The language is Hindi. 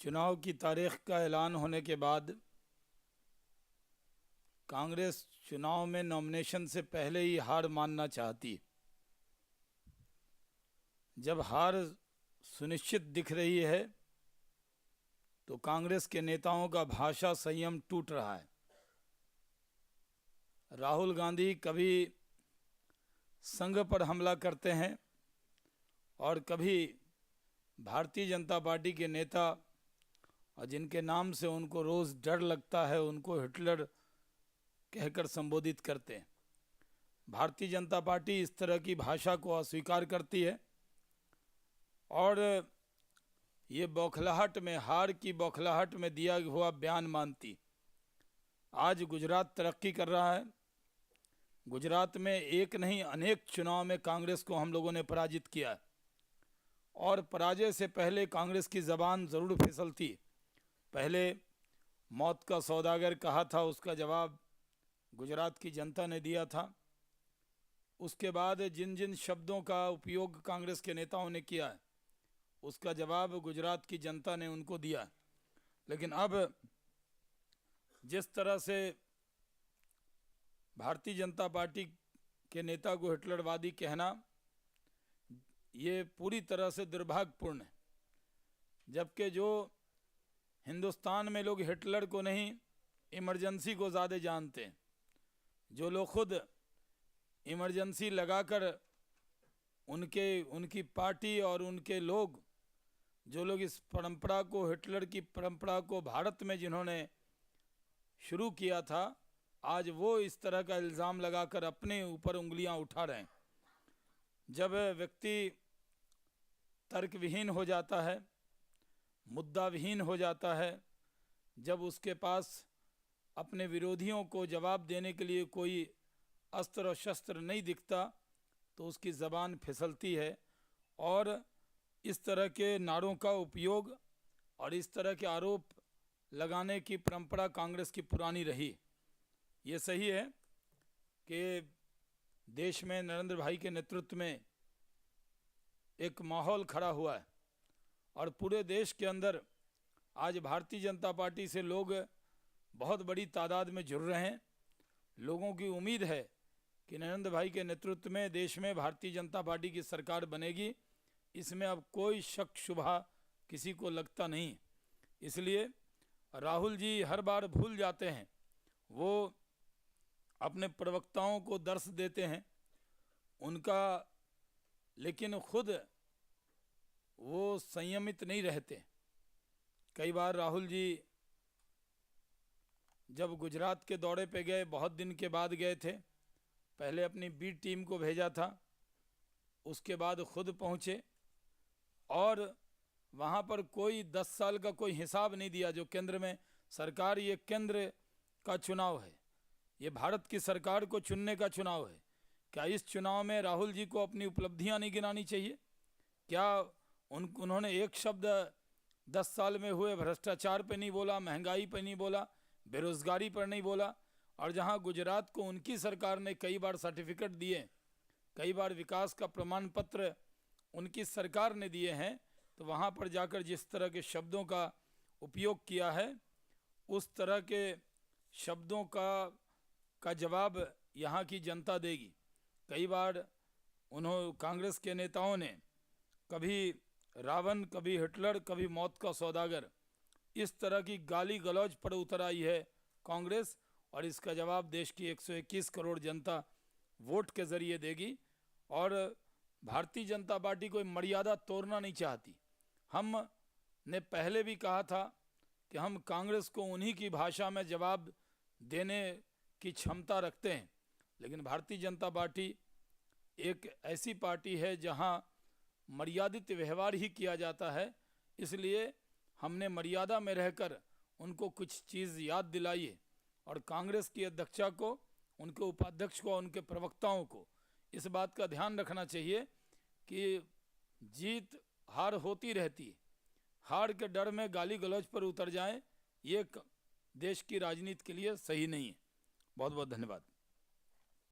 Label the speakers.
Speaker 1: चुनाव की तारीख का ऐलान होने के बाद कांग्रेस चुनाव में नॉमिनेशन से पहले ही हार मानना चाहती। जब हार सुनिश्चित दिख रही है तो कांग्रेस के नेताओं का भाषा संयम टूट रहा है। राहुल गांधी कभी संघ पर हमला करते हैं और कभी भारतीय जनता पार्टी के नेता, और जिनके नाम से उनको रोज़ डर लगता है, उनको हिटलर कहकर संबोधित करते हैं। भारतीय जनता पार्टी इस तरह की भाषा को अस्वीकार करती है और ये बौखलाहट में, हार की बौखलाहट में दिया हुआ बयान मानती। आज गुजरात तरक्की कर रहा है। गुजरात में एक नहीं अनेक चुनाव में कांग्रेस को हम लोगों ने पराजित किया है और पराजय से पहले कांग्रेस की ज़बान ज़रूर फिसलती। पहले मौत का सौदागर कहा था, उसका जवाब गुजरात की जनता ने दिया था। उसके बाद जिन जिन शब्दों का उपयोग कांग्रेस के नेताओं ने किया है उसका जवाब गुजरात की जनता ने उनको दिया। लेकिन अब जिस तरह से भारतीय जनता पार्टी के नेता को हिटलरवादी कहना, ये पूरी तरह से दुर्भाग्यपूर्ण है। जबकि जो हिंदुस्तान में लोग हिटलर को नहीं, इमरजेंसी को ज़्यादा जानते हैं, जो लोग खुद इमरजेंसी लगाकर उनकी पार्टी और उनके लोग, जो लोग इस परंपरा को, हिटलर की परंपरा को भारत में जिन्होंने शुरू किया था, आज वो इस तरह का इल्ज़ाम लगाकर अपने ऊपर उंगलियां उठा रहे हैं। जब व्यक्ति तर्कविहीन हो जाता है, मुद्दाविहीन हो जाता है, जब उसके पास अपने विरोधियों को जवाब देने के लिए कोई अस्त्र और शस्त्र नहीं दिखता, तो उसकी ज़बान फिसलती है और इस तरह के नारों का उपयोग और इस तरह के आरोप लगाने की परंपरा कांग्रेस की पुरानी रही। ये सही है कि देश में नरेंद्र भाई के नेतृत्व में एक माहौल खड़ा हुआ है और पूरे देश के अंदर आज भारतीय जनता पार्टी से लोग बहुत बड़ी तादाद में जुड़ रहे हैं। लोगों की उम्मीद है कि नरेंद्र भाई के नेतृत्व में देश में भारतीय जनता पार्टी की सरकार बनेगी। इसमें अब कोई शक शुबा किसी को लगता नहीं। इसलिए राहुल जी हर बार भूल जाते हैं, वो अपने प्रवक्ताओं को दर्श देते हैं उनका, लेकिन खुद वो संयमित नहीं रहते। कई बार राहुल जी जब गुजरात के दौरे पे गए, बहुत दिन के बाद गए थे, पहले अपनी बी टीम को भेजा था, उसके बाद खुद पहुँचे और वहाँ पर कोई 10 साल का कोई हिसाब नहीं दिया। जो केंद्र में सरकार, ये केंद्र का चुनाव है, ये भारत की सरकार को चुनने का चुनाव है। क्या इस चुनाव में राहुल जी को अपनी उपलब्धियां नहीं गिनानी चाहिए? क्या उन्होंने एक शब्द 10 साल में हुए भ्रष्टाचार पे नहीं बोला, महंगाई पे नहीं बोला, बेरोजगारी पर नहीं बोला? और जहां गुजरात को उनकी सरकार ने कई बार सर्टिफिकेट दिए, कई बार विकास का प्रमाण पत्र उनकी सरकार ने दिए हैं, तो वहां पर जाकर जिस तरह के शब्दों का उपयोग किया है, उस तरह के शब्दों का जवाब यहाँ की जनता देगी। कई बार कांग्रेस के नेताओं ने कभी रावण, कभी हिटलर, कभी मौत का सौदागर, इस तरह की गाली गलौज पर उतर आई है कांग्रेस, और इसका जवाब देश की 121 करोड़ जनता वोट के ज़रिए देगी। और भारतीय जनता पार्टी कोई मर्यादा तोड़ना नहीं चाहती। हमने पहले भी कहा था कि हम कांग्रेस को उन्हीं की भाषा में जवाब देने की क्षमता रखते हैं, लेकिन भारतीय जनता पार्टी एक ऐसी पार्टी है जहां मर्यादित व्यवहार ही किया जाता है। इसलिए हमने मर्यादा में रहकर उनको कुछ चीज़ याद दिलाई है और कांग्रेस की अध्यक्षा को, उनके उपाध्यक्ष को, उनके प्रवक्ताओं को इस बात का ध्यान रखना चाहिए कि जीत हार होती रहती है। हार के डर में गाली गलौज पर उतर जाएं, ये देश की राजनीति के लिए सही नहीं है। बहुत बहुत धन्यवाद।